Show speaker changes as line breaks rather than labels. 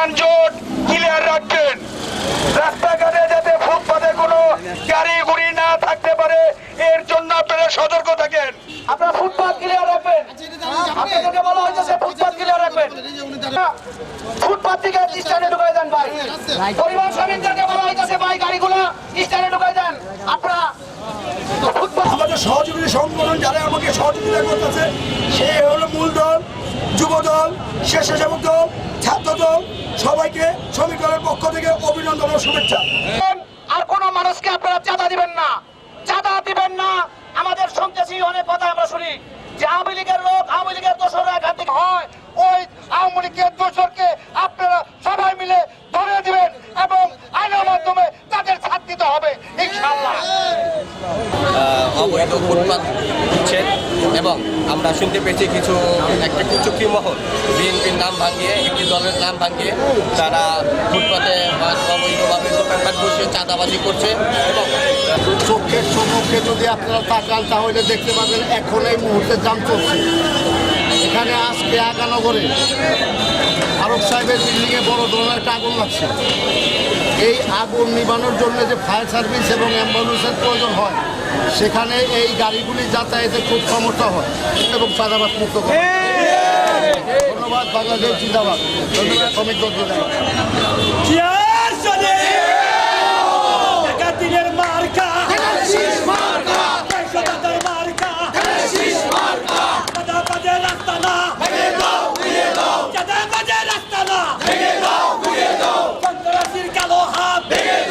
যানজট ক্লিয়ার রাখবেন। রাস্তাঘাটে যাতে ফুটপাতে কোনো গাড়ি গুড়ি না থাকতে পারে এর জন্য আপনারা সতর্ক থাকেন। আপনারা ফুটপাত ক্লিয়ার রাখবেন। আপনাদেরকে বলা হয়েছে ফুটপাত ক্লিয়ার রাখবেন। ফুটপাত থেকে স্ট্যান্ডে ঢুকাই দেন ভাই। পরিবহন শ্রমিকদেরকে বলা হয়েছে ভাই গাড়িগুলো স্ট্যান্ডে ঢুকাই দেন। আপনারা আমাদের সহযোগী সংগঠন যারা আমাকে সহযোগিতা করতেছে সে হলো মূল দল, যুব দল, স্বেচ্ছাসেবক দল, ছাত্র দল, সবাইকে শ্রমিক দলের পক্ষ থেকে অভিনন্দন ও শুভেচ্ছা। আর কোন মানুষকে আপনারা চাঁদা দিবেন না, চাঁদা দিবেন না। আমাদের সন্ত্রাসী অনেক কথা আমরা শুনি যে আওয়ামী লীগের লোক, আওয়ামী লীগের দোসররা এখান থেকে হয়, ওই আওয়ামী লীগের দোসরকে আপনারা সবাই মিলে ধরে দিবেন এবং আইনের মাধ্যমে তাদের ছাড় দিতে হবে ইনশাআল্লাহ।
অবৈধ ফুটপাত উচ্ছেদ এবং আমরা শুনতে পেয়েছি একটা কুচক্রী মহল বিএনপির নাম ভাঙিয়ে, একটি দলের নাম ভাঙিয়ে তারা ফুটপাতে অবৈধভাবে দোকানপাট বসে চাঁদাবাজি করছে এবং
চোখের সম্মুখে যদি আপনারা তাকান তাহলে দেখতে পাবেন এখন এই মুহূর্তে জাম চলছে। এখানে আজকে আগানগরে ফারুক সাহেবের বিল্ডিংয়ে বড় ধরনের একটা আগুন লাগছে। এই আগুন নিবানোর জন্য যে ফায়ার সার্ভিস এবং অ্যাম্বুলেন্সের প্রয়োজন হয় সেখানে এই গাড়িগুলি যাতায়াতে খুব সমস্যা হয় এবং চাঁদাবাদ মুক্ত করে। ধন্যবাদ। বাংলাদেশ জিন্দাবাদ। ধন্যবাদ শ্রমিক দল।